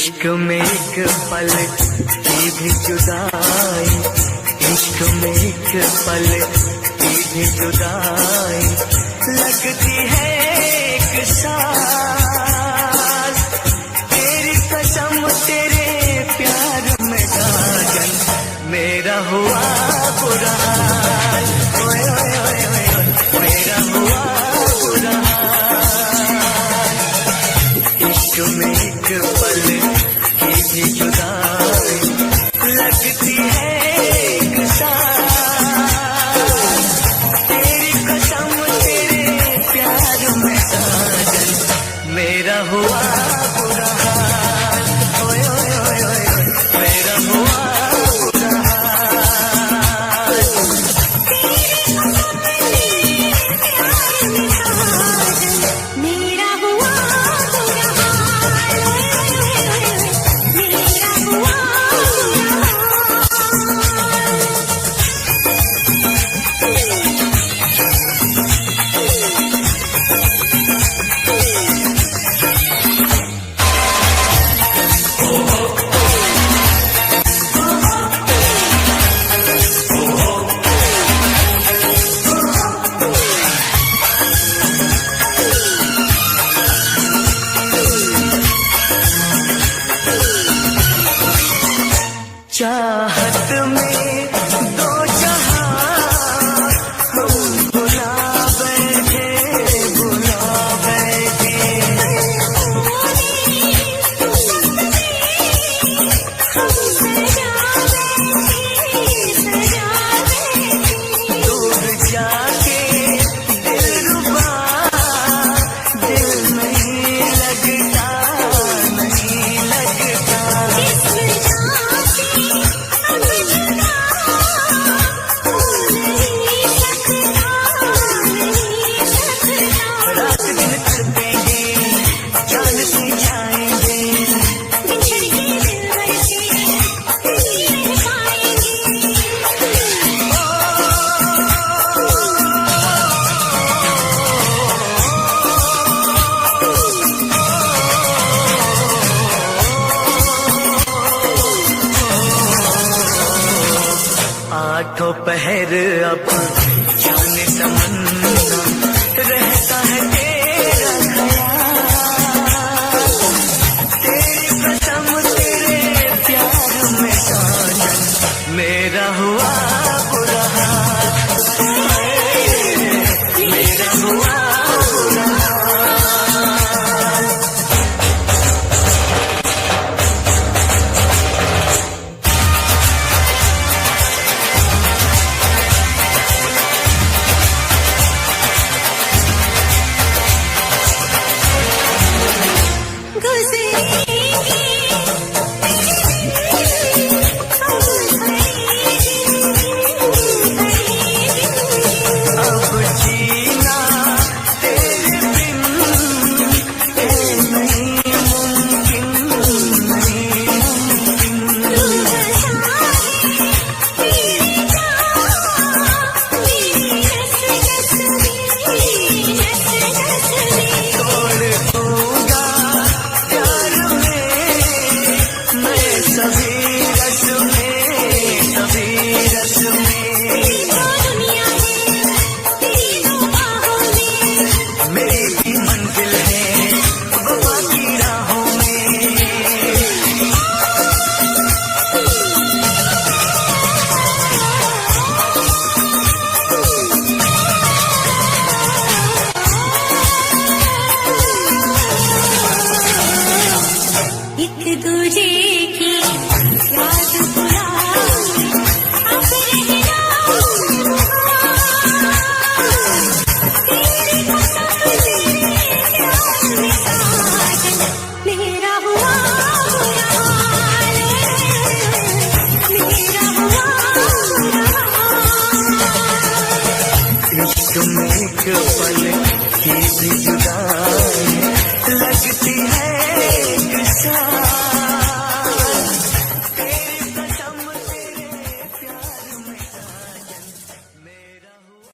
इश्क में एक पल की भी जुदाई, इश्क में एक पल की भी जुदाई लगती है एक साथ। तेरी कसम तेरे प्यार में साजन मेरा हुआ बुरा हाल, ओए ओए ओए ओए मेरा हुआ बुरा हाल। इश्क में एक पल की भी जुदाई लगती है एक साथ। तेरी कसम तेरे प्यार में साजन मेरा हुआ बुरा हाल, ओए ओए ओए ओए मेरा हुआ बुरा हाल। मेरा हुआ बुरा हाल, मेरा हुआ चाहत में दो जहां हम बुला बैठे, बुला बैठे। दूर जाके दिलरुबा दिल नहीं लगता, नहीं लगता। रात दिन तड़पेंगे, जान से जाएंगे, आठों पहर अब जाने तमन्ना रहता है तेरा ख्याल। तेरी कसम तेरे प्यार में साजन मेरा हुआ बुरा हाल, मेरा हुआ बुरा हाल। अब जीना तेरे बिन नहीं मुमकिन, नहीं तोड़ दूंगा प्यार में मैं सभी रस में, सभी रस में। मेरी भी मंजिल है वफा की राहों में। एक दूजे की याद बुलाए, अब रहना तेरी कसम तेरे प्यार में साजन मेरा हुआ बुरा हाल, मेरा हुआ बुरा हाल। इश्क में एक पल की भी जुदाई लगती है एक साथ। तेरी कसम तेरे प्यार में साजन मेरा हुआ।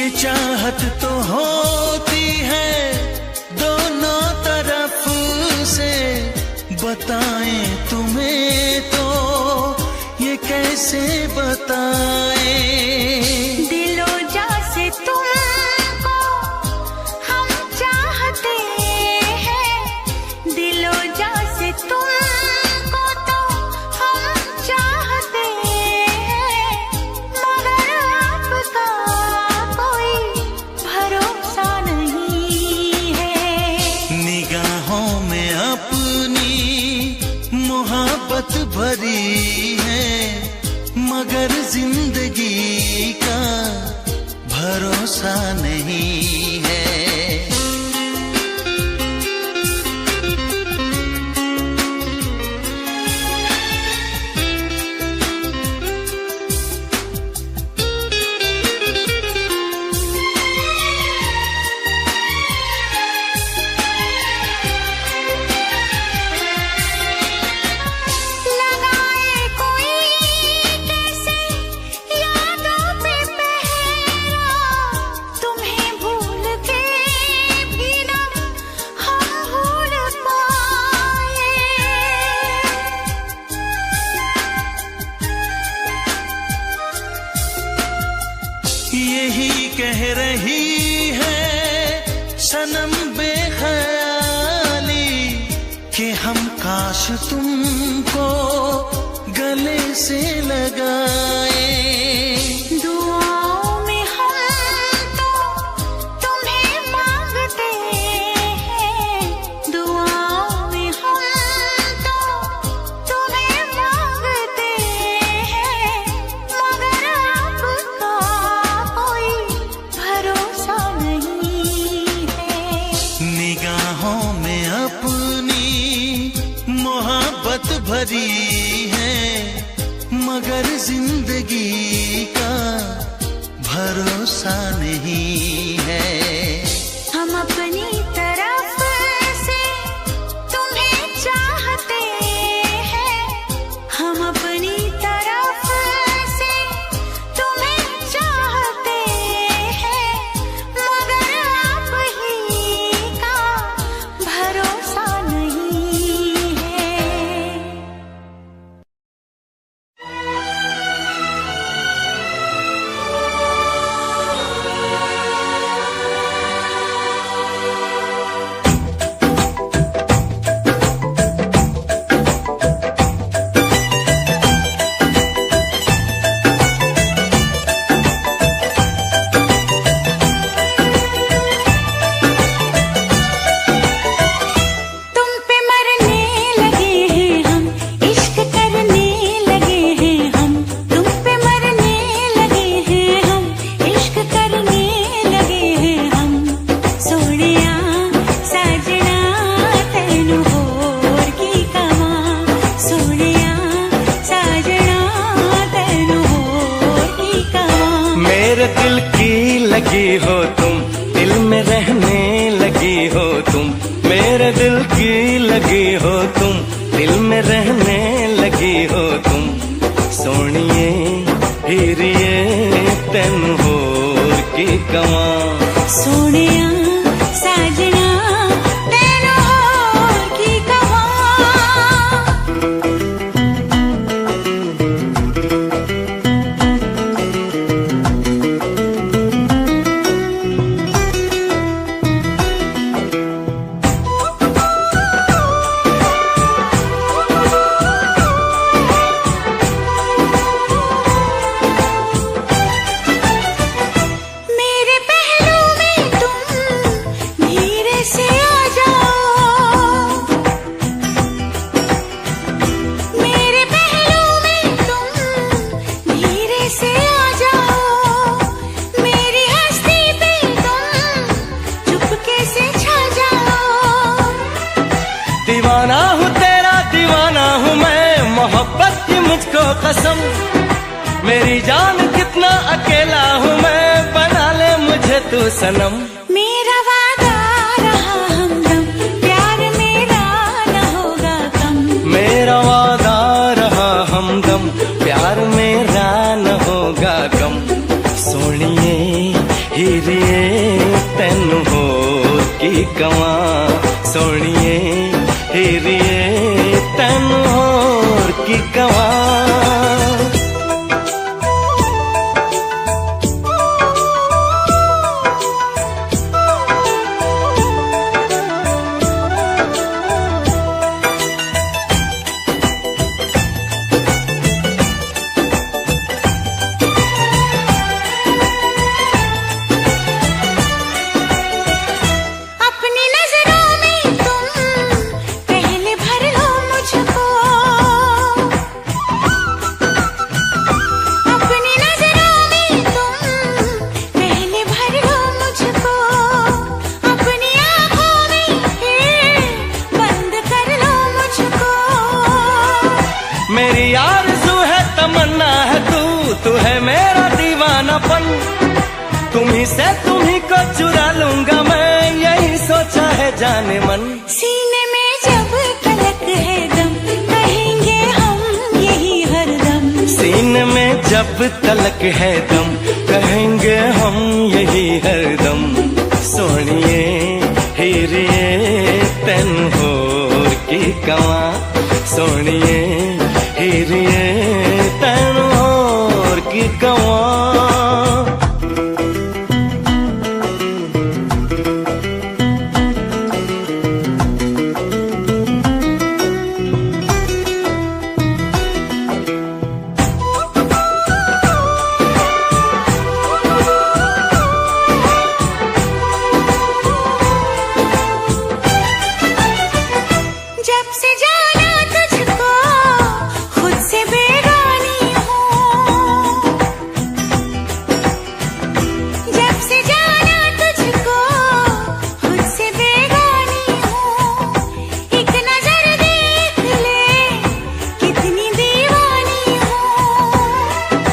ये चाहत तो होती है दोनों तरफ से, बताएं तुम्हें तो ये कैसे बताएं। दिलो जा से तुमको हम चाहते हैं, दिलो जा से तुमको तो हम चाहते हैं, मगर आपका कोई भरोसा नहीं है। निगाहों में अपनी मोहब्बत भरी है, मगर जिंदगी का भरोसा नहीं है। लगाए कोई कैसे यादों पे पहरा, तुम्हें भूल के भी ना हम भूल पाए। यही कह रही है सनम बेख्याली कि हम काश तुमको गले से लगाए। दुआओं में हम तो तुम्हें मांगते हैं, दुआओं में हम तो तुम्हें मांगते हैं, मगर आपका कोई भरोसा नहीं है। निगाहों में अपनी मोहब्बत भरी है, मगर जिंदगी का भरोसा नहीं है। हम अपनी तरफ से तुम्हें चाहते हैं, हम अपनी तरफ से तुम्हें चाहते हैं, मगर आप ही का भरोसा नहीं है। तुम पे मरने लगे हैं हम, इश्क करने लगे हैं हम, तुम पे मरने लगे हैं हम, इश्क करने लगे हैं हम। सोनिया साजना तैनू होर की कवा, सोनिया साजना तैनू होर की कवा। मेरे दिल की लगी हो तुम, दिल में रहने लगी हो तुम। मेरे दिल की लगी हो तुम, दिल में रहने लगी हो तुम। सोनिए हीरिए तेन होर की कवा। सोनिया साजना तैनू होर की कवा। मेरे पहलू में तुम धीरे से आ जाओ, मेरे पहलू में तुम धीरे से आ जाओ, मेरी हस्ती पे तुम चुपके से छा जाओ। दीवाना हूँ तेरा, दीवाना हूँ मैं, मोहब्बत की मुझको कसम। मेरी जान कितना अकेला हूँ मैं, बना ले मुझे तू सनम। मेरा वादा रहा हमदम, प्यार मेरा न होगा कम। मेरा वादा रहा हमदम, प्यार मेरा न होगा गम। सोनिए हीर कवा सोनिए हीरिए तैन होर की कवा। मेरी आरज़ू है तमन्ना है तू है मेरा दीवानापन। तुम्ही से तुम्ही को चुरा लूंगा मैं, यही सोचा है जाने मन। सीने में जब तलक है दम कहेंगे हम यही हरदम। सीने में जब तलक है दम कहेंगे हम यही हरदम। सोनिए हीरिए तैन होर की कवा सोनिए हीरिए तैन होर की कवा। जब से जाना तुझको खुद से बेगानी हूँ। जब से जाना तुझको खुद से बेगानी हूँ। एक नजर देख ले कितनी दीवानी हूँ।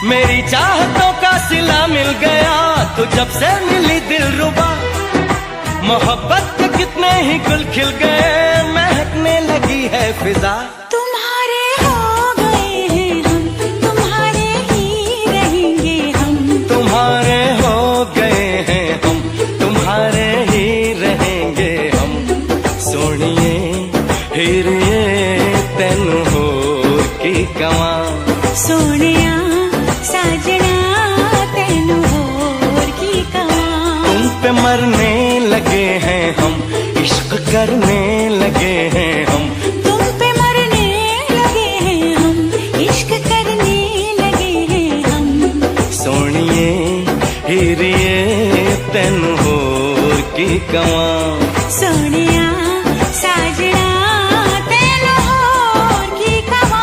मेरी चाहतों का सिला मिल गया तो जब से मिली दिलरुबा। मोहब्बत के कितने ही गुल खिल गए महकने लगी है फिजा। तुम्हारे हो गए हैं हम तुम्हारे ही रहेंगे हम। तुम्हारे हो गए हैं हम तुम्हारे ही रहेंगे हम। सोनिए हीरिए तैन होर की कवा सोनिया साजना तैन होर की कवा। तुम पे मरने लगे हैं हम इश्क करने लगे हैं हम। तुम पे मरने लगे हैं हम इश्क करने लगे हैं हम। सोनिए हीरिए तैन होर की कवा सोनिया साजना तैन होर की कवा।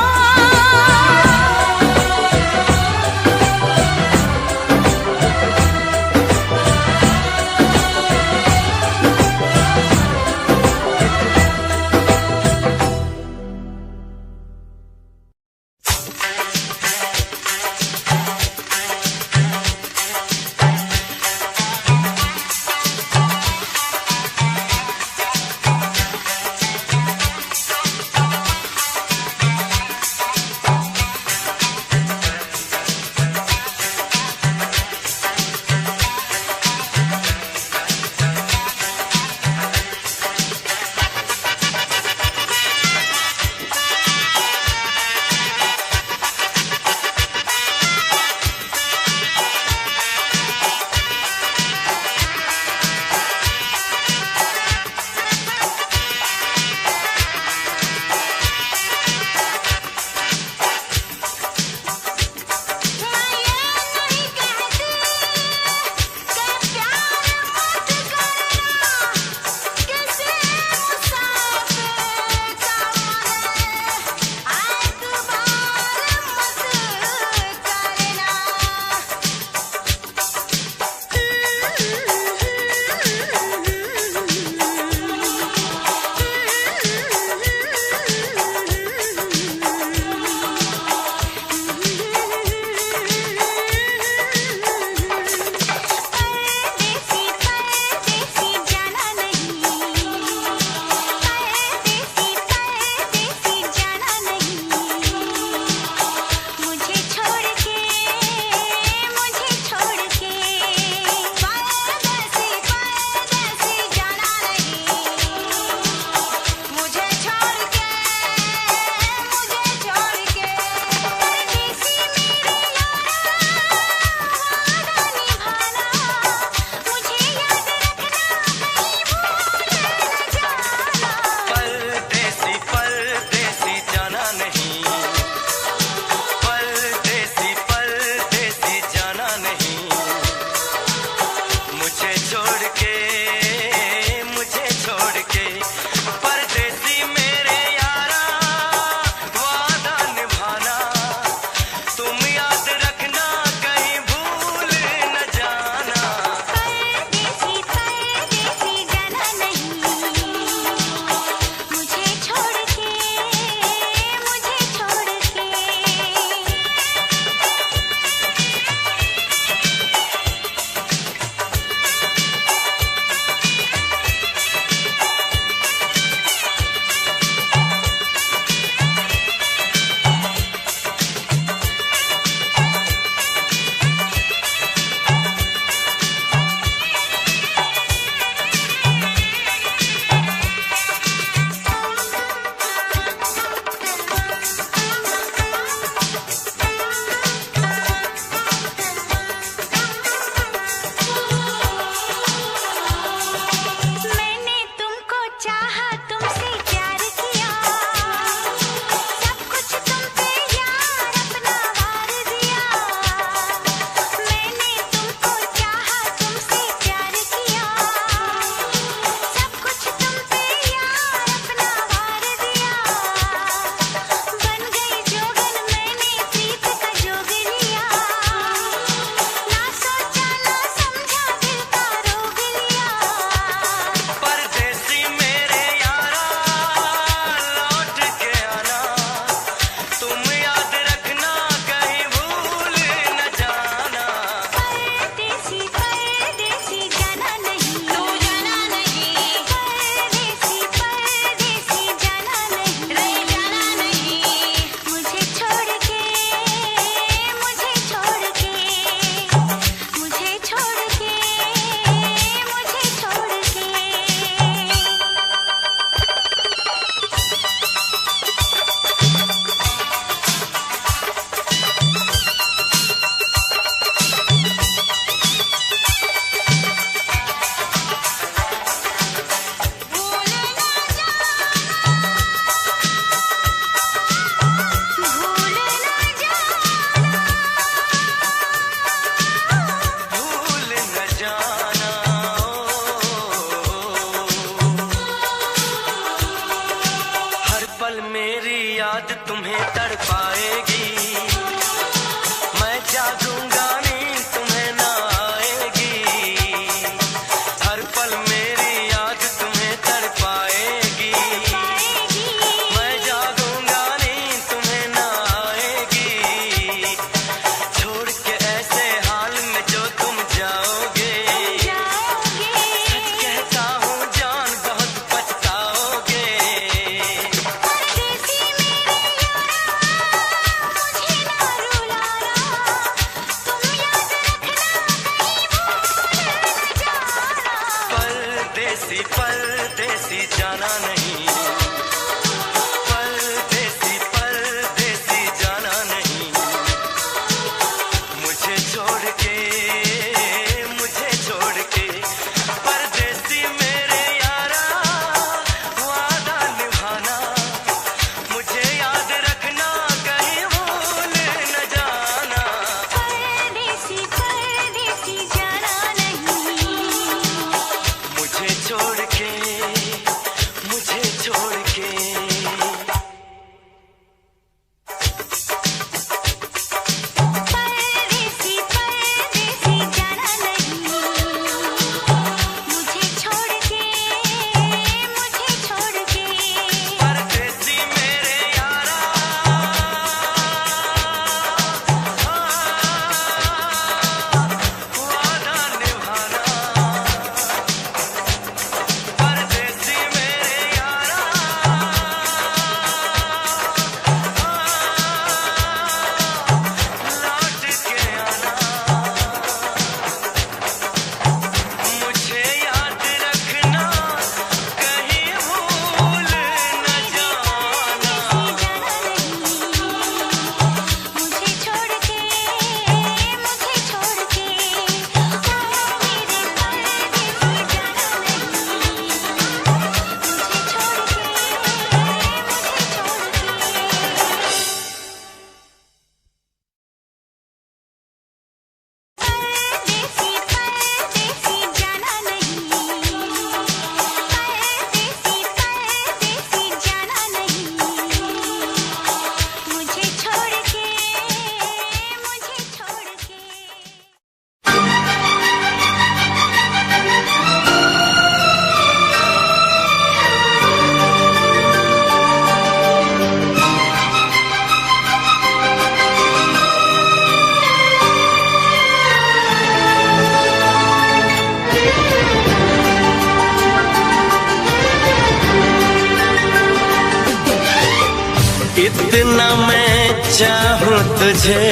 इतना मैं चाहूं तुझे,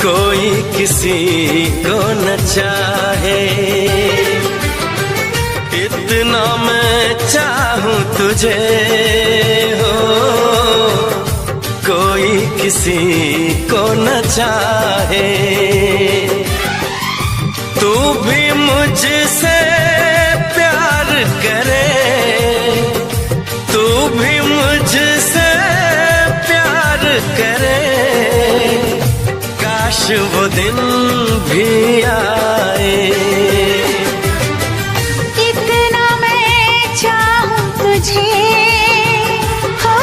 कोई किसी को न चाहे। इतना मैं चाहूं तुझे हो, कोई किसी को न चाहे। तू भी मुझसे प्यार करे, तू भी मुझसे प्यार करे। काश वो दिन भी आए। इतना मैं चाहूं तुझे हो,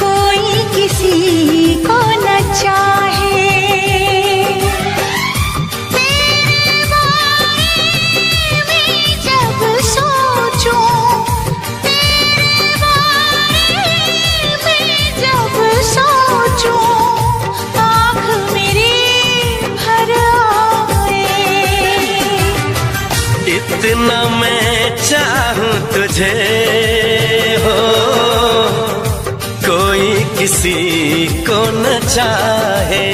कोई किसी को न चाहे। तेरे बारे में जब सोचूं, तेरे बारे में जब सोचूं, आँख मेरी भर आए। इतना मैं चाहूं तुझे हो, कोई किसी को न चाहे।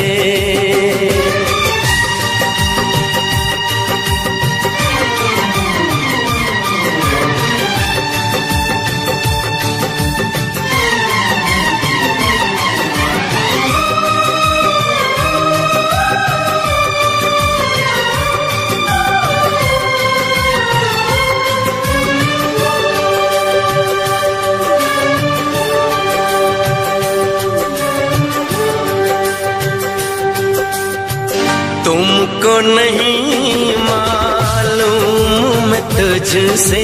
तुमको नहीं मालूम मैं तुझसे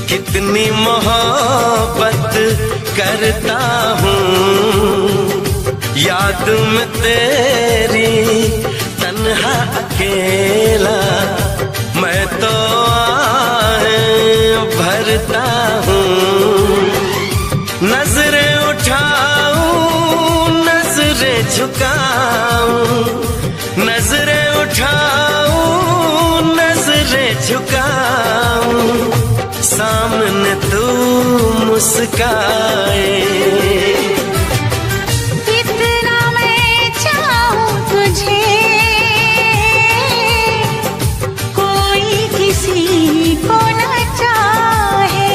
कितनी मोहब्बत करता हूँ। याद में तेरी तन्हा अकेला मैं तो आहें भरता हूँ। नजरें उठाऊं नजरें झुकाऊं, नजरें उठाऊं नजरें झुकाऊं, सामने तू मुस्काए। इतना मैं चाहूं तुझे, कोई किसी को न चाहे।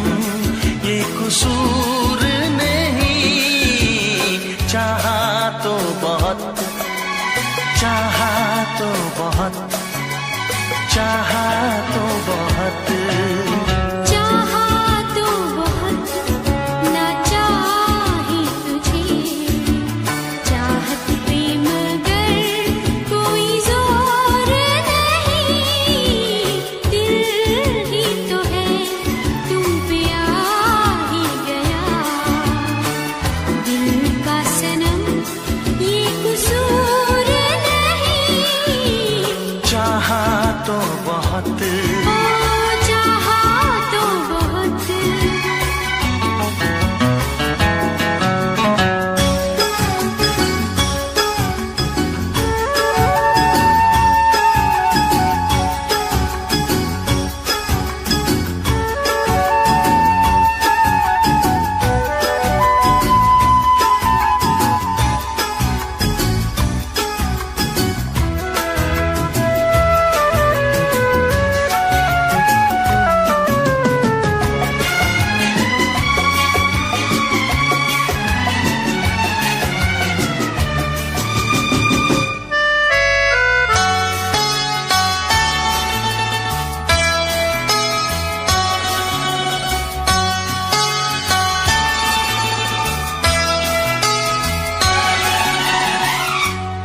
सनम ये कसूर नहीं, चाहा तो बहुत, चाहा तो बहुत, चाहा तो बहुत, चाहा तो बहुत, ना चाही तुझे, चाहत पे मगर कोई जोर नहीं, दिल ही तो है तुम पे आ ही गया, दिल का सनम ये कसूर नहीं, चाहा तो बहुत, ओ चाहा तो बहुत।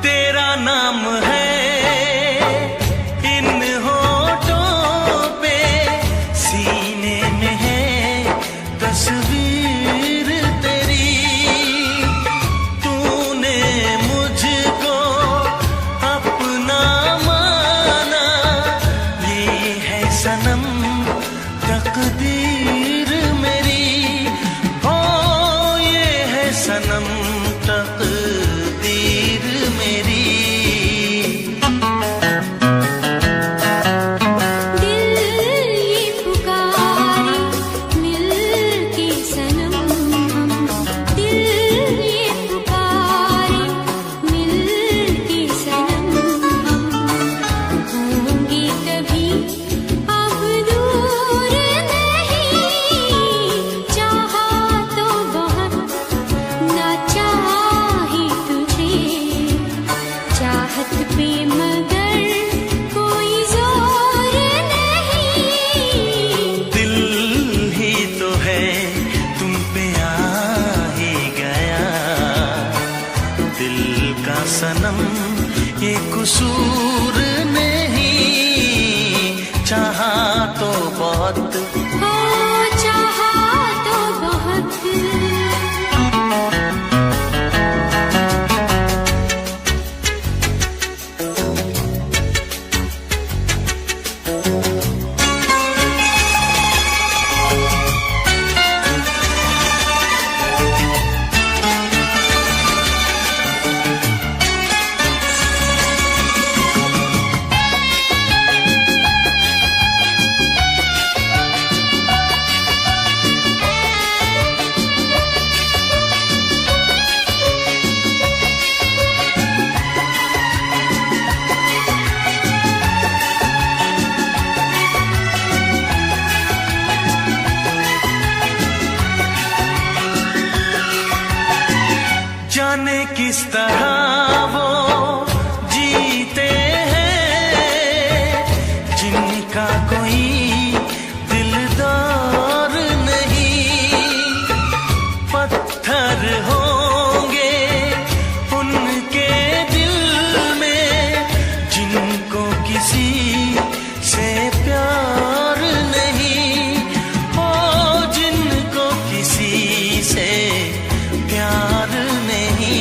तेरा नाम है इन होठों पे, सीने में है तस्वीर तेरी, तूने मुझको अपना माना, ये है सनम तकदीर मेरी, हो ये है सनम तकदीर मेरी। दिल ये पुकारे मिल के सनम हम, दिल ये पुकारे मिल के सनम हम, होंगे कभी अब दूर नहीं, चाहा तो बहुत, ना चाही तुझे, चाहत पे मगर कोई जोर नहीं, दिल ही तो है तुम पे आ ही गया, दिल का सनम ये कसूर नहीं, चाहा तो बहुत, ओ चाहा तो बहुत। जाने किस तरह वो जीते हैं, जिनका कोई दिलदार नहीं, पत्थर होंगे उनके दिल में, जिनको किसी से प्यार नहीं, ओ जिनको किसी से प्यार नहीं,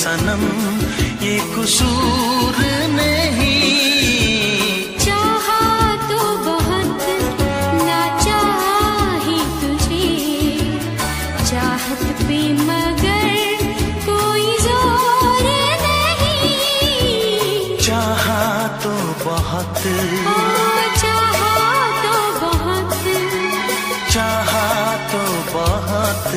सनम ये कसूर नहीं। चाहा तो बहुत ना चाही तुझे, चाहत पे मगर कोई जोर नहीं। चाहा तो बहुत, चाहा तो बहुत, चाहा तो बहुत।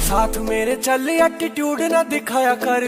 साथ मेरे चल एटीट्यूड ना दिखाया कर,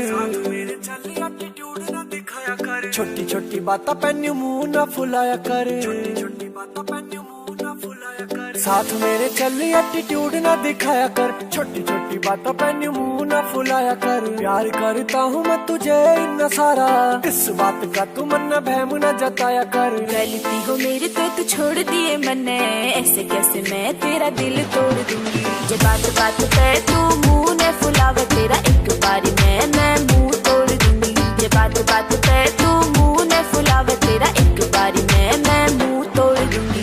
मेरे चल एटीट्यूड ना दिखाया कर। छोटी छोटी बातें पैन्यू मुंह ना फुलाया कर, छोटी छोटी बातें पैन्यू मुंह ना फुलाया कर। साथ मेरे चल एटीट्यूड ना दिखाया कर, छोटी छोटी बातें पैन्यू मुंह ना फुलाया कर। प्यार करता हूँ मैं तुझे इतना सारा, इस बात का तू मन बहम न जताया कर। गलती हो मेरी तो तू छोड़ दिए मैंने, ऐसे कैसे मैं तेरा दिल तोड़ दूंगी। जो बात बात पे तू मुंह ने फुलावे, तेरा एक बारी मैं मुंह तोड़ दूंगी। ये बात बात पे तू मुंह ने फुलावे, तेरा एक बारी मैं मुंह तोड़ दूंगी।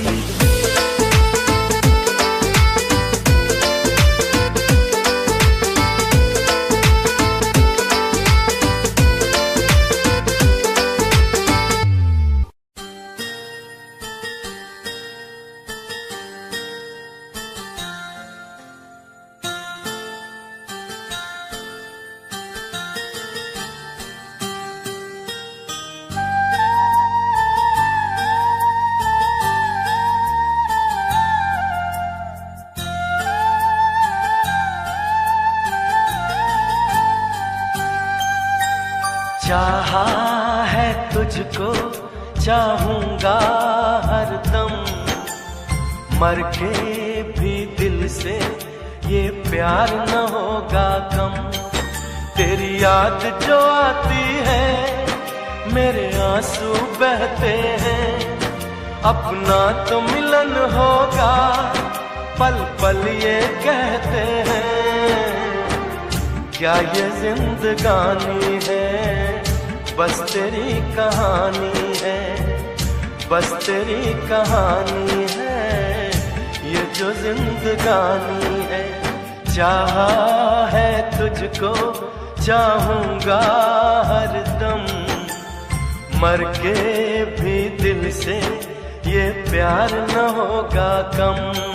चाहा है तुझको चाहूंगा हरदम, मर के भी दिल से ये प्यार न होगा कम। तेरी याद जो आती है मेरे आंसू बहते हैं, अपना तो मिलन होगा पल पल ये कहते हैं। क्या ये जिंदगानी है, बस तेरी कहानी है, बस तेरी कहानी है, ये जो जिंदगानी है। चाहा है तुझको चाहूंगा हरदम, मर के भी दिल से ये प्यार न होगा कम।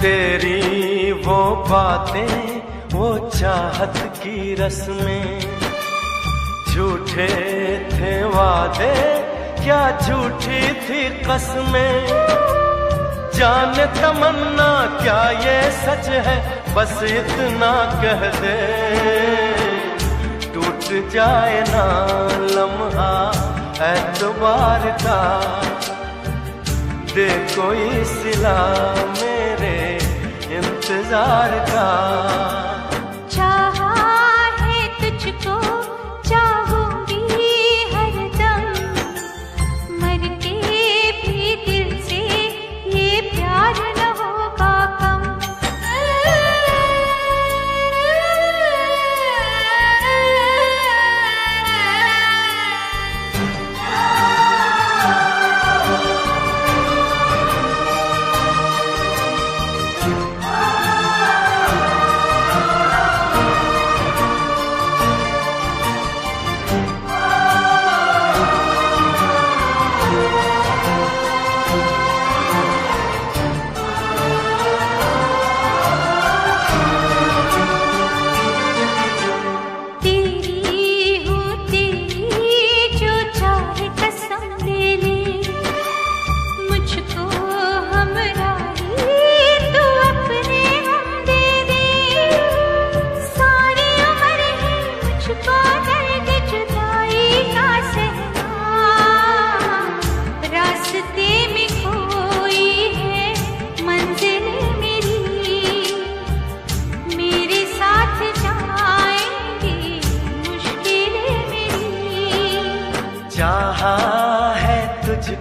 तेरी वो बातें वो चाहत की रस्में, झूठे थे वादे क्या झूठी थी कसमें। जाने तमन्ना क्या ये सच है, बस इतना कह दे टूट जाए ना लम्हा एतबार का। दे कोई सिला मेरे इंतजार का। चाहा है तुझको चाहूंगी हरदम, मर के भी दिल से ये प्यार न होगा कम।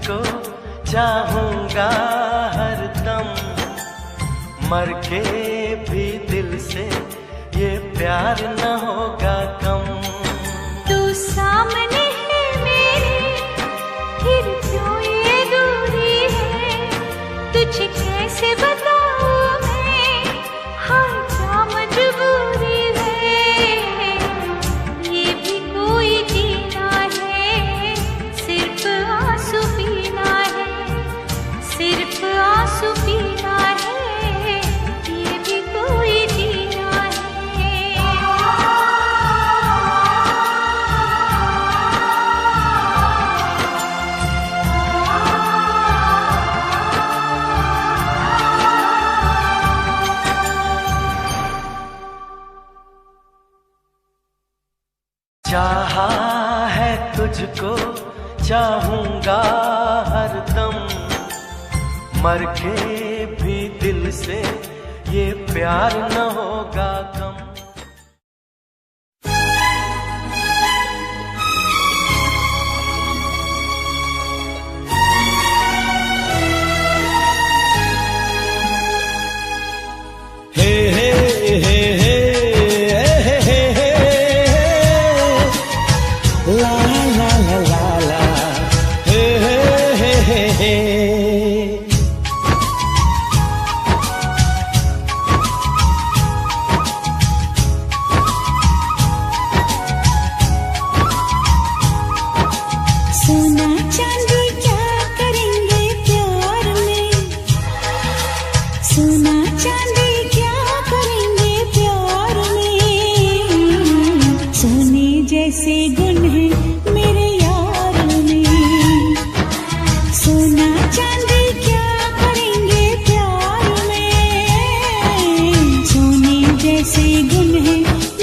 तुझको चाहूंगा हरदम, मर के भी दिल से ये प्यार न होगा कम। तू सामने है मेरे, फिर क्यों ये दूरी है, तुझे कैसे बताऊं मैं, हाय क्या मजबूरी है। ये भी कोई जीना है, सिर्फ आंसू पीना है, सिर्फ आंसू पीना है, ये भी कोई जीना है। चाहा है तुझको चाहूंगा हरदम, मर के भी दिल से ये प्यार न होगा कम। हे हे हे हे हे हे हे ला ला ला ला ला हे हे हे हे हे। सोना चांदी क्या करेंगे प्यार में, सोना चांदी क्या करेंगे प्यार में, सोने जैसे गुण है मेरे यार में, सोना चांदी क्या करेंगे प्यार में, सोने जैसे गुण है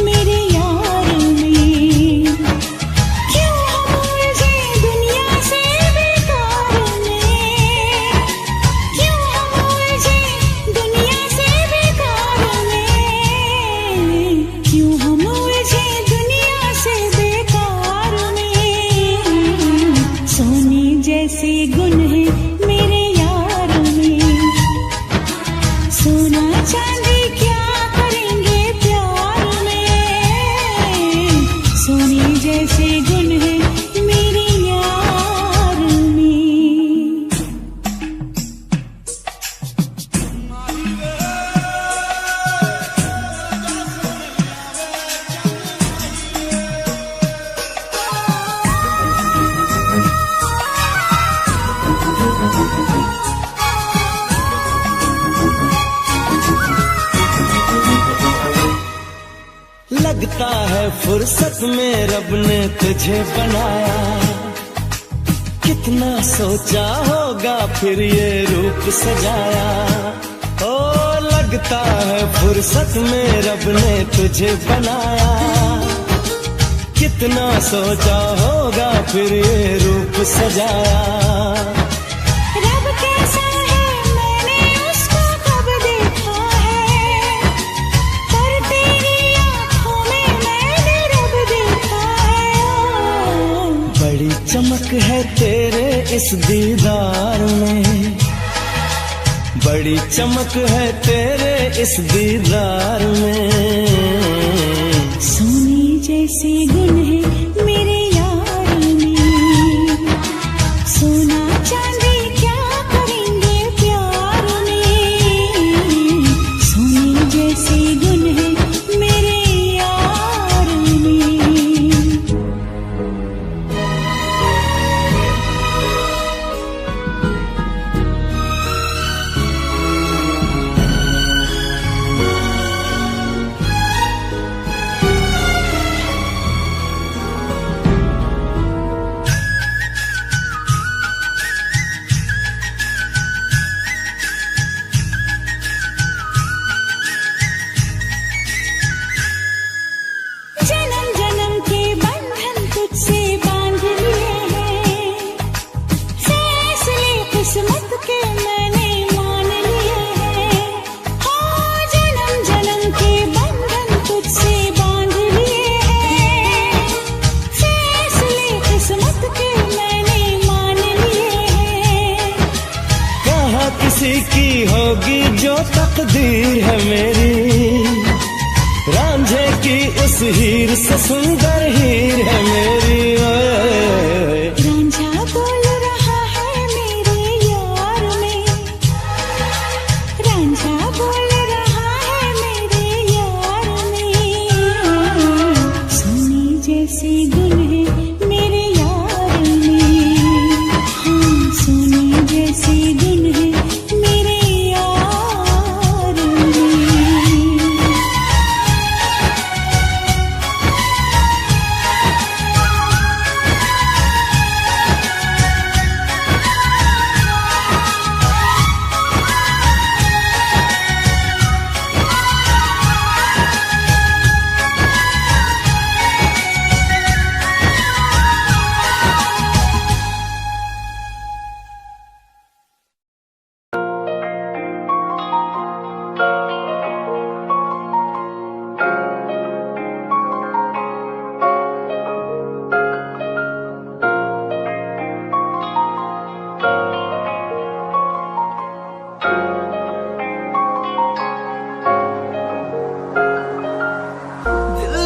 मेरे यार में। क्यों हम उलझे दुनिया से बेकार में, क्यों हम उलझे दुनिया से बेकार में, क्यों हम उलझे दुनिया से बेकार में, सोने जैसे गुण है मेरे यार में, सोना चांदी क्या करेंगे प्यार में, सोने जैसे गुण है मेरे यार में। लगता है फुर्सत में रब ने तुझे बनाया, कितना सोचा होगा फिर ये रूप सजाया। ओ लगता है फुर्सत में रब ने तुझे बनाया, कितना सोचा होगा फिर ये रूप सजाया। रब कैसा है मैंने उसको कब देखा है, पर तेरी आँखों में मैंने रब देखा है। बड़ी चमक है तेरे इस दीदार में, बड़ी चमक है तेरे इस दीदार में, सोने जैसे गुण है मेरे यार में, सोना चांदी क्या करेंगे प्यार में, सोने जैसे गुण है मेरे यार में। ऐसी की होगी जो तकदीर है मेरी, रांझे की उस हीर से सुंदर हीर है मेरी। रांझा बोल रहा है मेरे यार में, रांझा बोल रहा है मेरे यार में। सोने जैसे गुण है मेरे यार में, हाँ सोने जैसे गुण है मेरे यार में।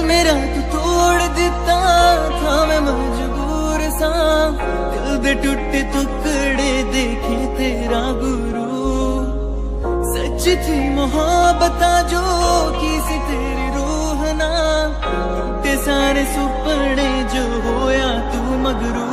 मेरा तू तोड़ दिता था मैं मजबूर सा, दिल दे टूटे टुकड़े देखे तेरा गुरु। सच थी मोहब्बत जो की सी तेरी रूह ना, टूटे सारे सुपने जो होया तू मगरू।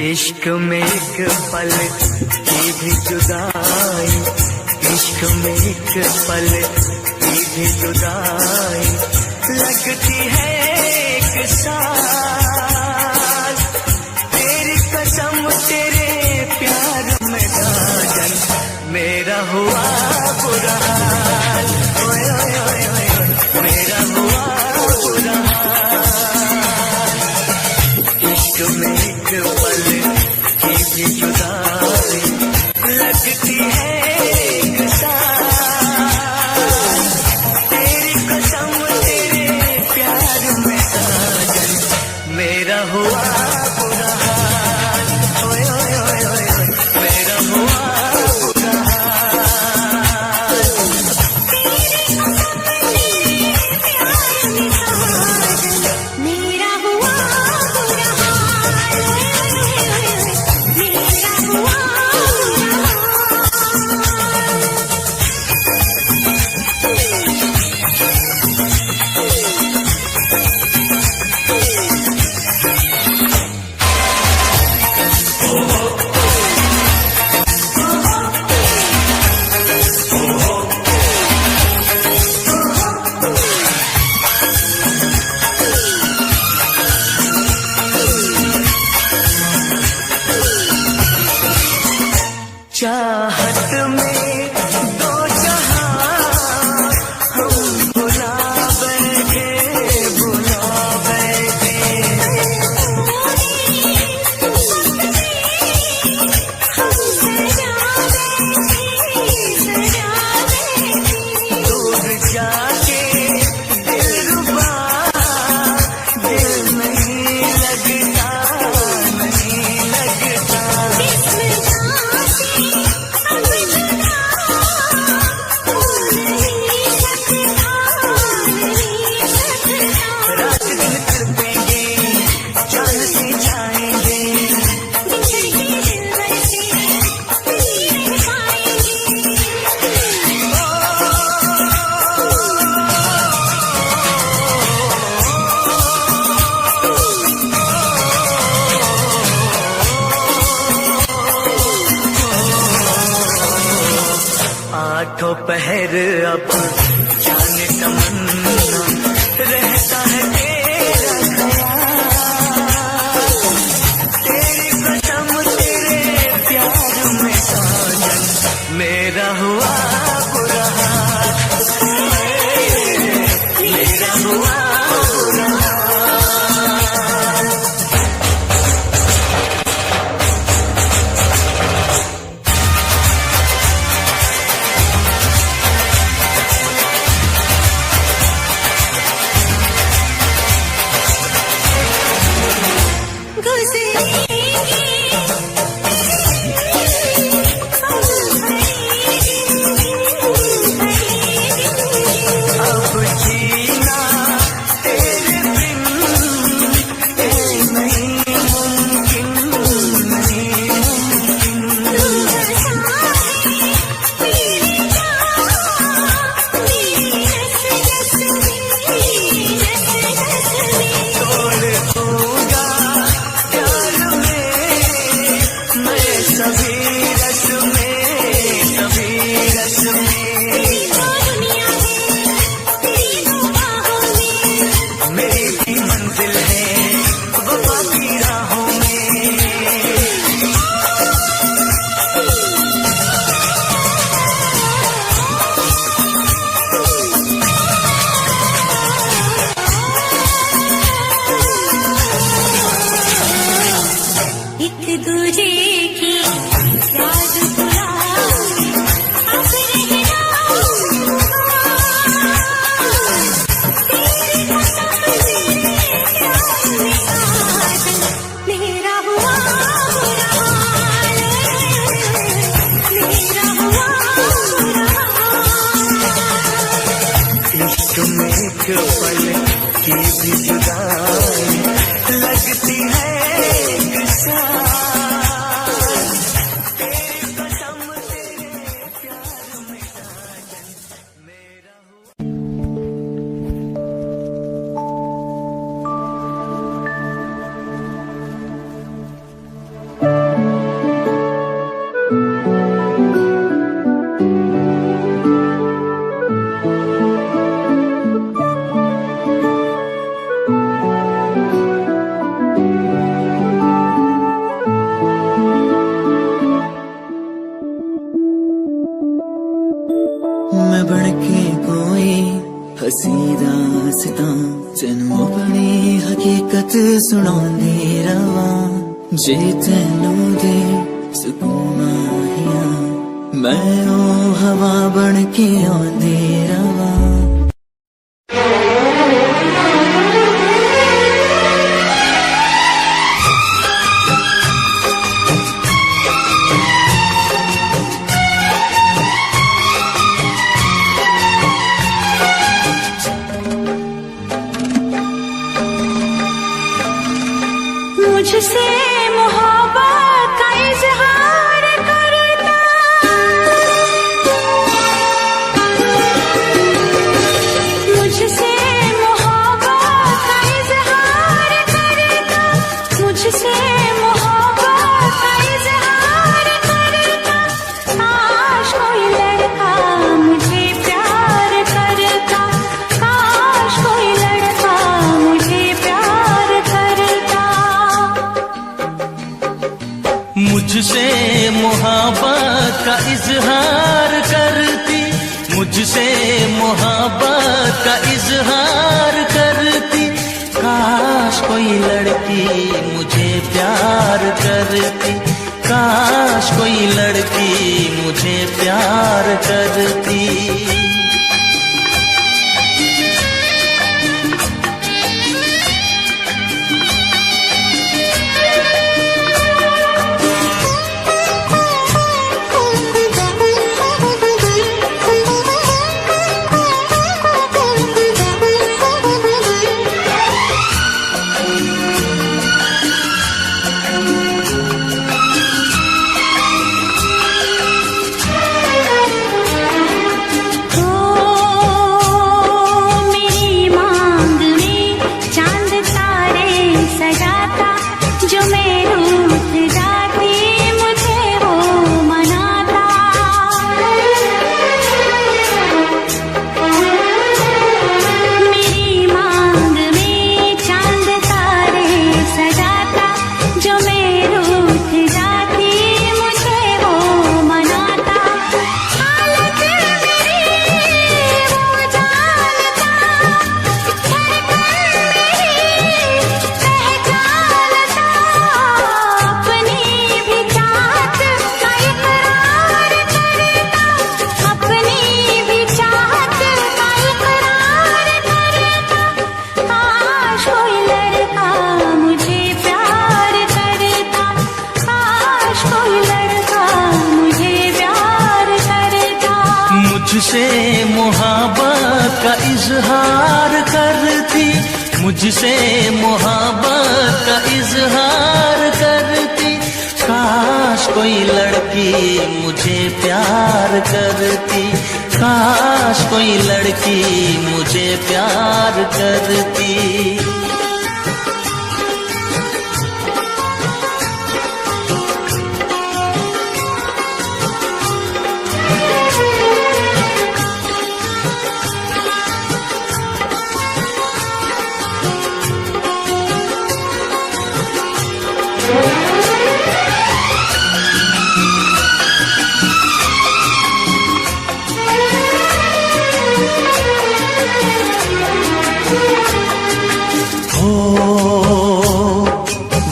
इश्क में एक पल की भी जुदाई, इश्क में एक पल की भी जुदाई लगती है एक साल। तेरी कसम तेरे प्यार में साजन मेरा हुआ बुरा हाल, ओए ओए ओए ओए मेरा हुआ बुरा हाल। इश्क में एक पल की भी जुदाई लगती है एक साल। तेरी कसम तेरे प्यार में साजन मेरा हुआ बुरा हाल, ओए ओए ओए ओए मेरा हुआ बुरा हाल। मेरा हुआ बुरा हाल, मेरा हुआ चाहत में दो जहां हम भुला बैठे, भुला बैठे। दूर जाके दिलरुबा दिल नहीं लगता, नहीं लगता। रात दिन तड़पेंगे, जान से जाएंगे। आठों पहर अब जाने तमन्ना रहता है तेरा ख्याल। तेरी कसम तेरे प्यार में साजन मेरा हुआ बुरा हाल, मेरा हुआ बुरा हाल। अब जीना तेरे बिन नहीं मुमकिन, नहीं मुमकिन। तोड़ दूंगा प्यार में मैं सभी रस में, सभी रस में। मेरी भी मंजिल है वफा की राहों में। एक दूजे की याद बुलाए, अब रहना तेरी कसम तेरे प्यार में साजन मेरा हुआ बुरा हाल, मेरा हुआ बुरा हाल। इश्क में एक पल की भी जुदाई लगती है एक साल। सुनांदी रवा जे तैनू दे सुकून माहिया मैं ओ हवा बन के आंदी रवा। मुझसे मोहब्बत का इजहार करता, मुझसे मोहब्बत का इजहार करता, मुझसे मोहब्बत का इजहार करता। काश कोई लड़का मुझे प्यार करता, काश कोई लड़का मुझे प्यार करता। मुझसे मोहब्बत का इजहार करती, मुझसे मोहब्बत का इजहार करती। काश कोई लड़की मुझे प्यार करती, काश कोई लड़की मुझे प्यार करती। मुझसे मोहब्बत का इजहार करती, मुझसे मोहब्बत का इजहार करती। काश कोई लड़की मुझे प्यार करती, काश कोई लड़की मुझे प्यार करती।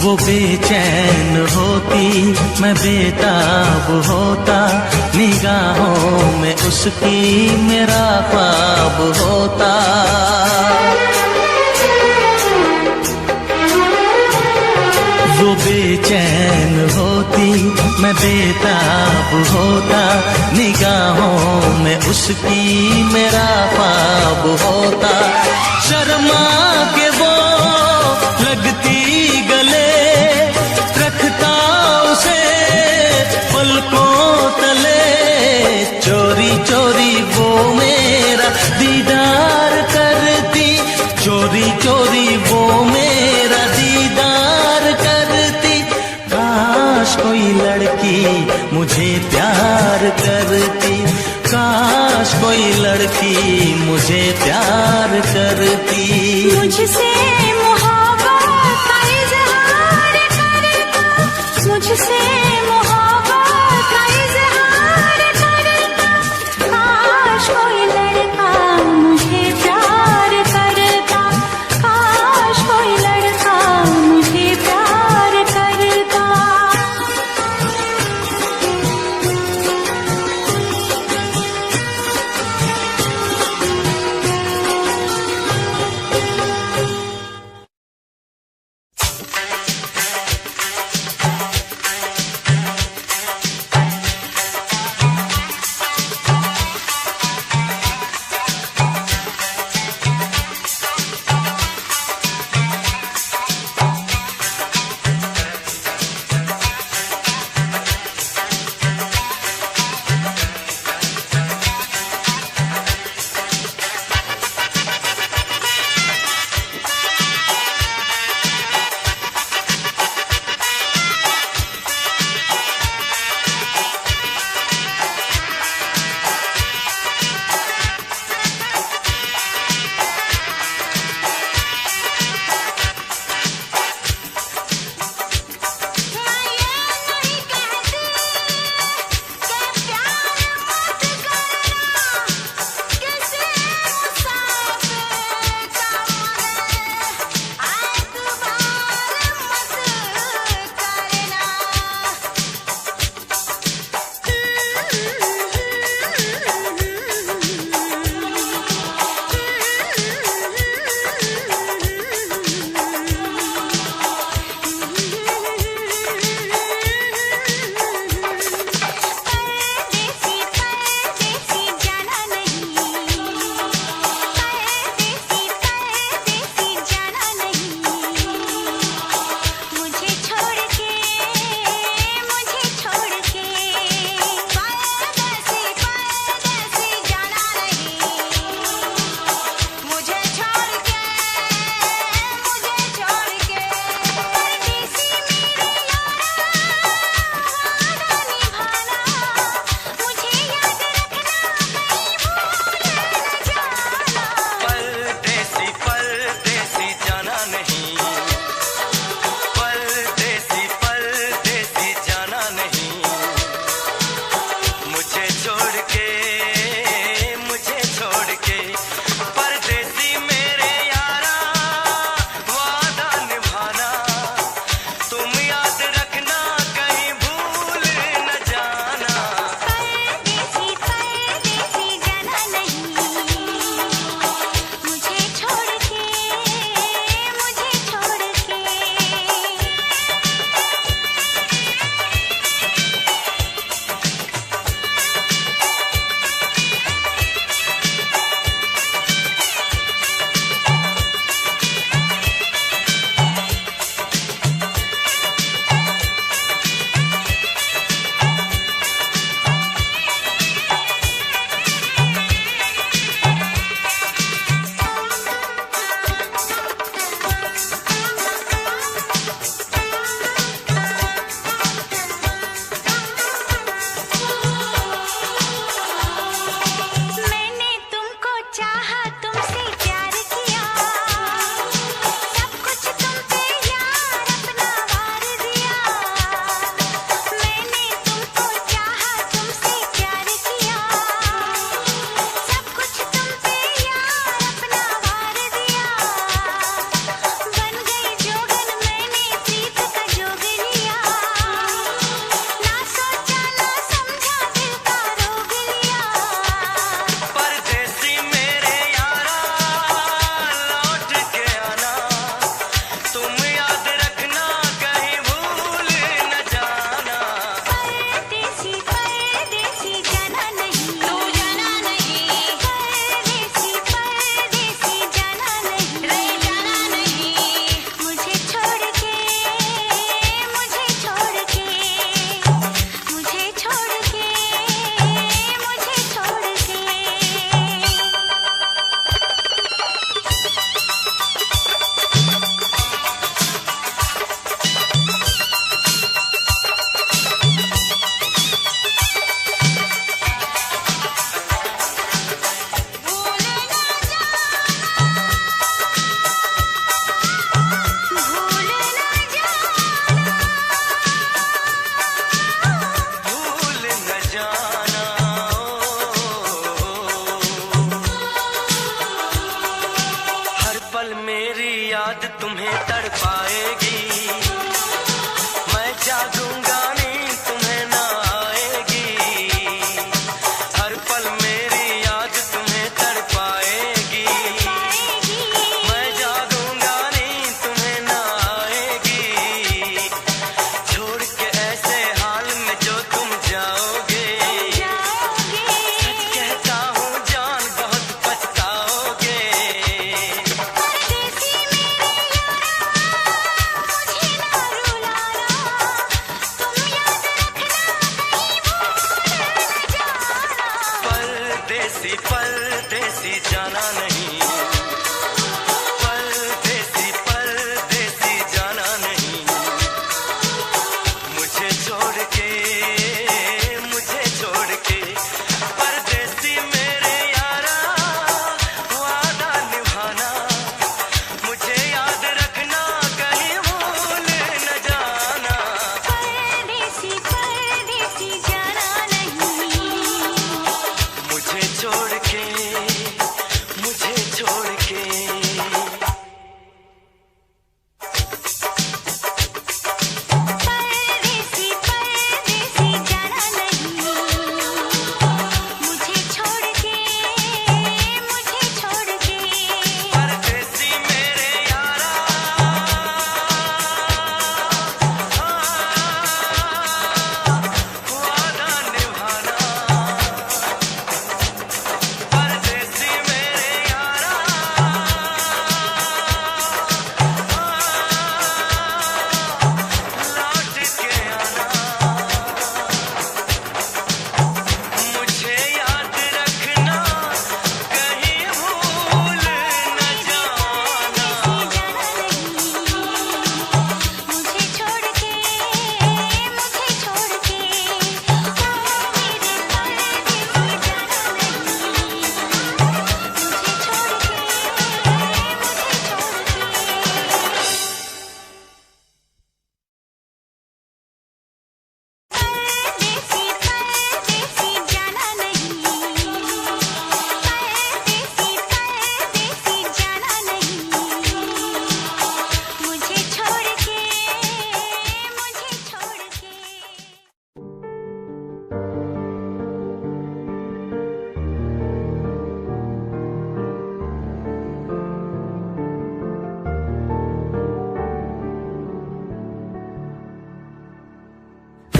वो बेचैन होती मैं बेताब होता, निगाहों में उसकी मेरा ख्वाब होता। वो बेचैन होती मैं बेताब होता, निगाहों में उसकी मेरा ख्वाब होता। शर्मा के वो लगती गले, रखता उसे पलकों तले। चोरी चोरी वो मेरा दीदार करती, चोरी चोरी वो मेरा दीदार करती। काश कोई लड़की मुझे प्यार करती, काश कोई लड़की मुझे प्यार करती। मुझसे मोहब्बत का इजहार करता, मुझसे मोहब्बत का इजहार करता। काश कोई लड़का मुझे प्यार करता, काश कोई लड़का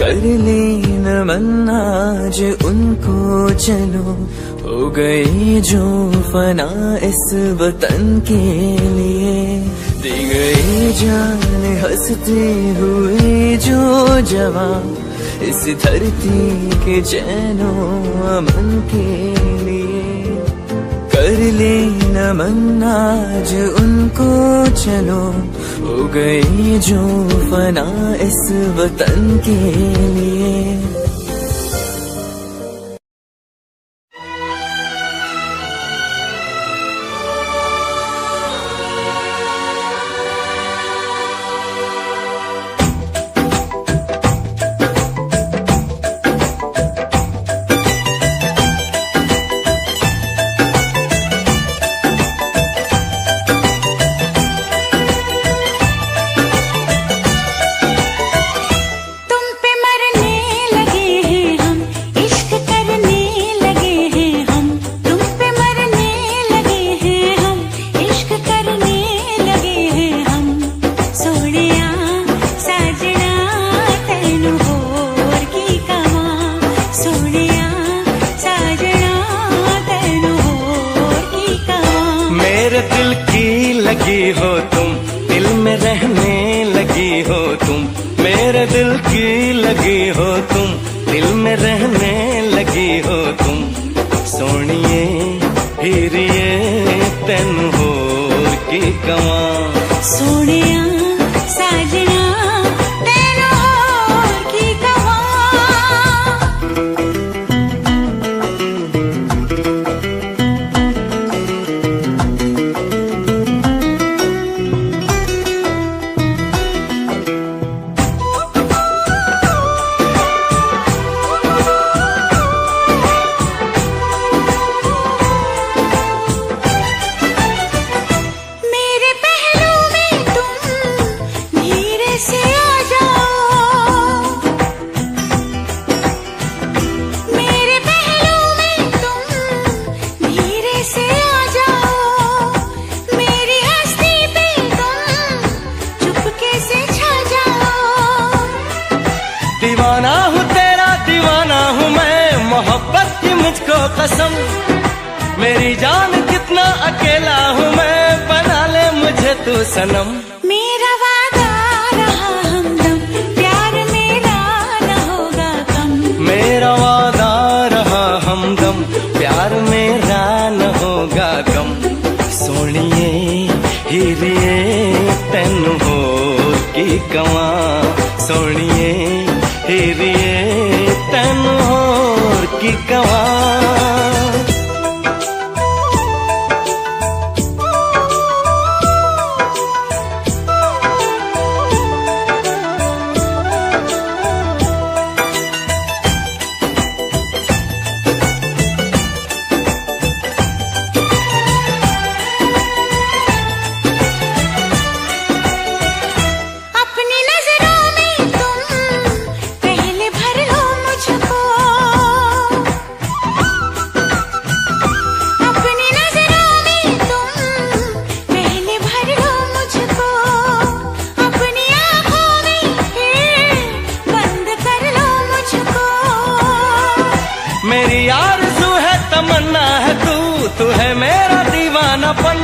कर ले नमन आज उनको चलो, हो गई जो फना इस वतन के लिए, दी गई जान हंसते हुए जो जवां इस धरती के चैनो अमन के लिए। कर ले नमन आज उनको चलो, हो गई जो फना इस वतन के लिए। लगी हो तुम, दिल में रहने लगी हो तुम, मेरे दिल की लगी हो तुम, दिल में रहने लगी हो तुम। सोनिए हीरिए तेन होर की कवां, सोनिया साजना तेन होर की कवां। दीवाना हूँ तेरा दीवाना हूँ मैं, मोहब्बत की मुझको कसम, मेरी जान कितना अकेला हूँ मैं, बना ले मुझे तू सनम। मेरा वादा रहा हमदम, प्यार मेरा न होगा कम, मेरा वादा रहा हमदम, प्यार मेरा न होगा कम। सोनिए हीरिए तेन होर की कवां, सोनिए हीरिए तेन होर की कवां। मेरी आरज़ू है तमन्ना है तू है मेरा दीवानापन,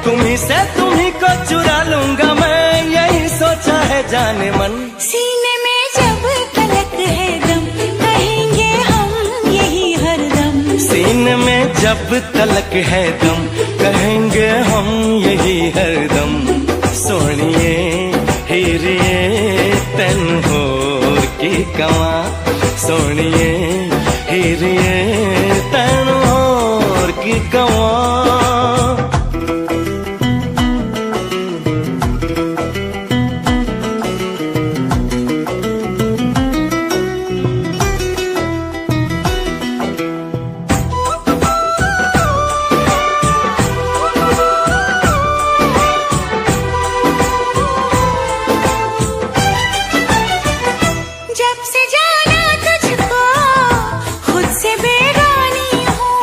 तुम्ही से तुम्ही को चुरा लूंगा मैं, यही सोचा है जाने मन। सीने में जब तलक है दम, कहेंगे हम यही हरदम, सीने में जब तलक है दम, कहेंगे हम यही हरदम। सोनिए हीरिए तेन होर की कवां, सोनिए हीरिए तेन होर की कवां। जब से जाना तुझको खुद से बेगानी हूँ,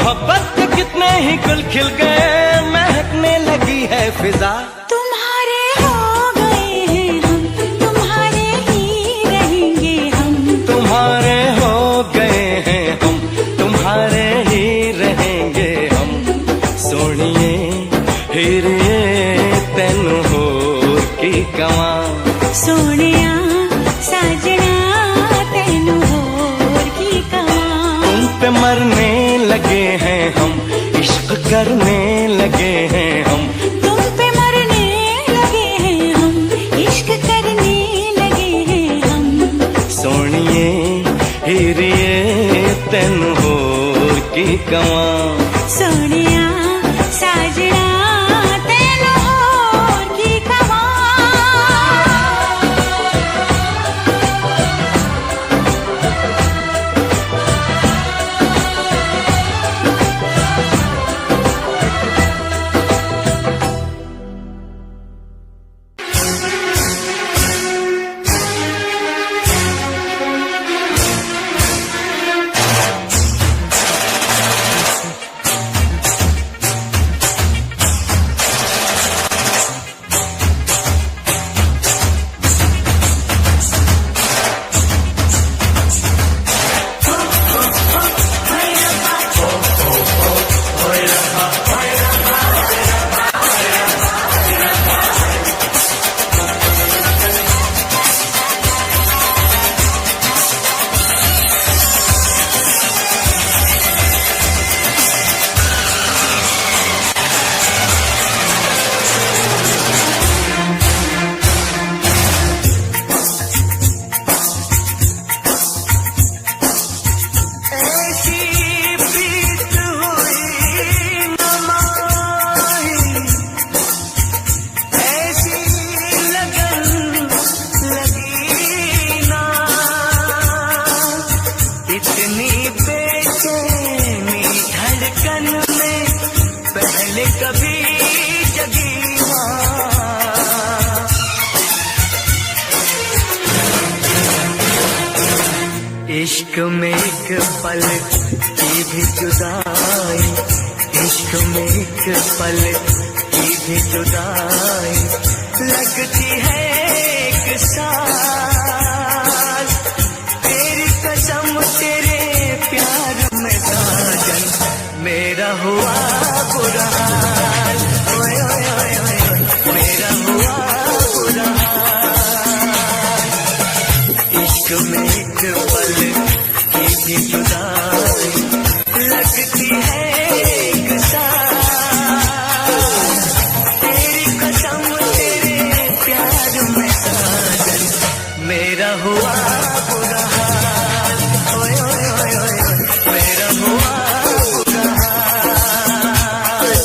मोहब्बत के कितने ही गुल खिल गए, महकने लगी है फिजा। तुम्हारे हो गए हैं हम, तुम्हारे ही रहेंगे हम। तुम्हारे हो गए हैं हम, तुम्हारे ही रहेंगे हम। सोनिए हीरे तेनू होर की कवां, सोनिया साजना तेनू होर की कवां। तुम पे मरने लगे हैं हम, इश्क करने लगे हैं हम। तुम पे मरने लगे हैं हम, इश्क करने लगे हैं हम। सोनिए हीरिए तेनू होर की कवां, सोनिया साजना तेनू होर की कवां। कभी जगी इश्क में एक पल की भी जुदाई, इश्क में एक पल की भी जुदाई लगती है एक साल। तेरी कसम तेरे प्यार में साजन मेरा हुआ बुरा हाल, ओए ओए ओए ओए मेरा हुआ बुरा हाल। इश्क में एक पल की भी जुदाई लगती है एक साल। तेरी कसम तेरे प्यार में साजन मेरा हुआ बुरा हाल, ओए ओए ओए ओए मेरा हुआ बुरा हाल।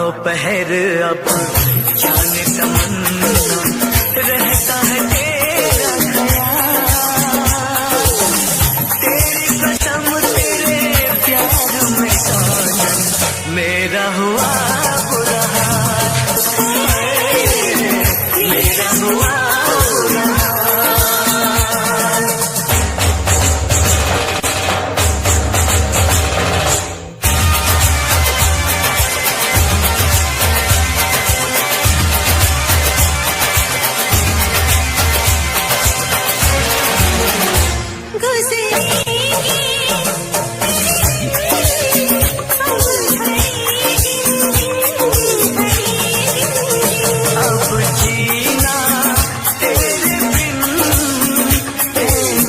दोपहर अब जाने तमन्ना रहता है तेरा ख्याल, तेरी कसम तेरे प्यार में साजन मेरा हुआ बुरा हाल, मेरा हुआ बुरा हाल। अब जीना तेरे बिन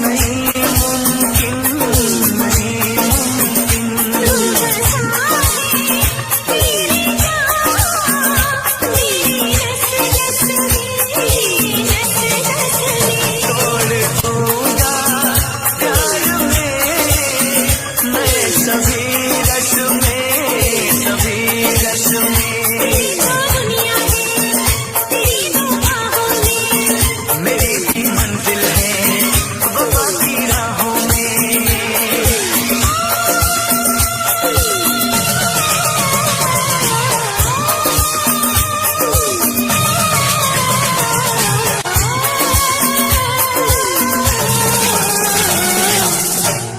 नहीं मुमकिन, नहीं मुमकिन। तोड़ दूंगा प्यार में मैं सभी रस में, सभी रस में। मेरी भी मंजिल है वफा की राहों में।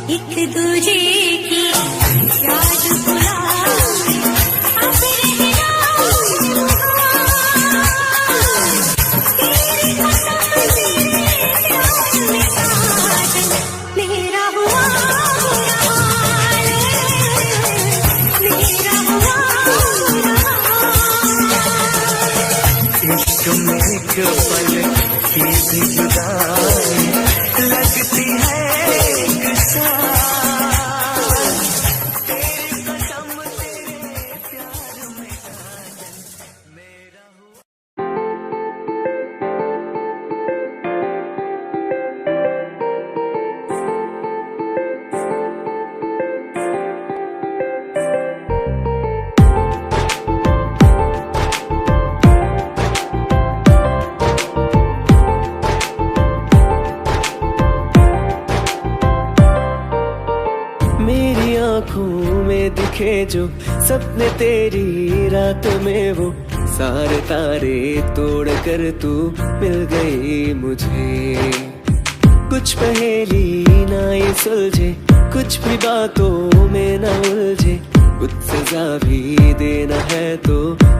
एक दूजे की याद बुलाए, अब रहना तेरी कसम तेरे प्यार में साजन मेरा हुआ बुरा हाल, मेरा हुआ बुरा हाल। इश्क में एक पल की भी जुदाई लगती है एक साल, तेरी कसम तेरे प्यार में साजन मेरा हुआ। मेरी आँखों में दिखे जो सपने तेरी रात में, वो सारे तारे तोड़ कर तू मिल गई मुझे। कुछ पहेली ना ये सुलझे, कुछ भी बातों में ना उलझे, कुछ सजा भी देना है तो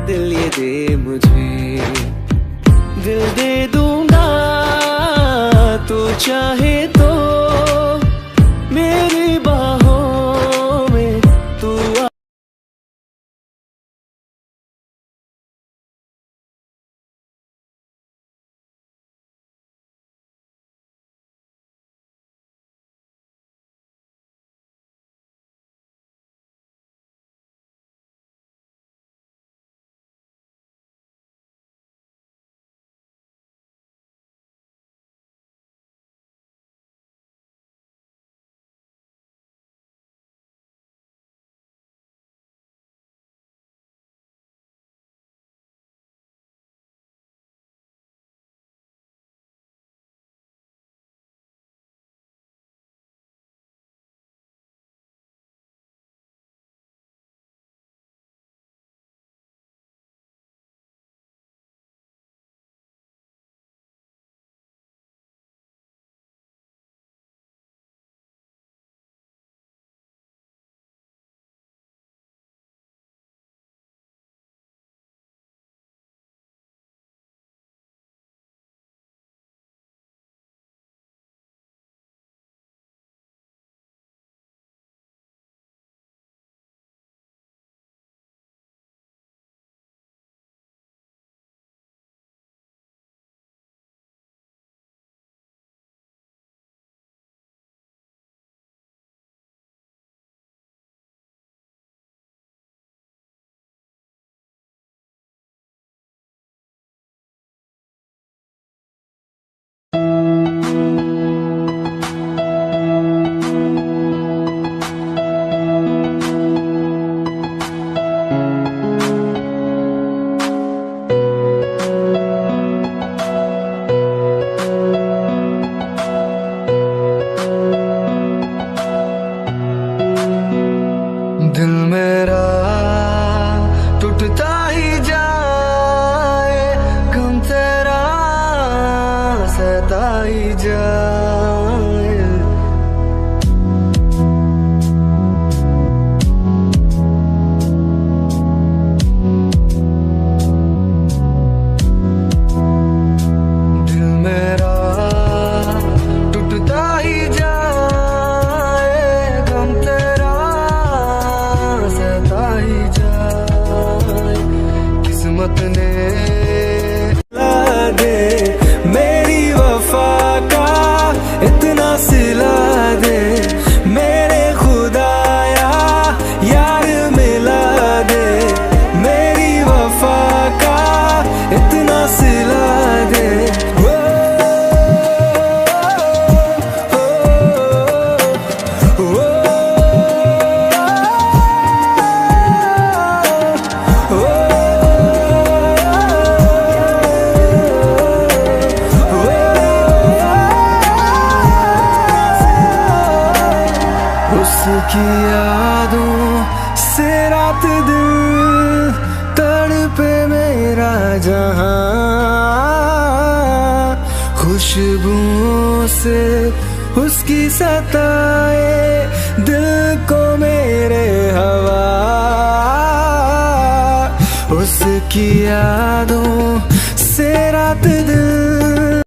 दिल ये दे मुझे। दिल दे दूंगा तू चाहे तो मेरी बाहों में तू उसकी यादों से रात दिन तड़पे मेरा जहां, खुशबुओं से उसकी सताए दिल को मेरे हवा, उसकी यादों से रात दिन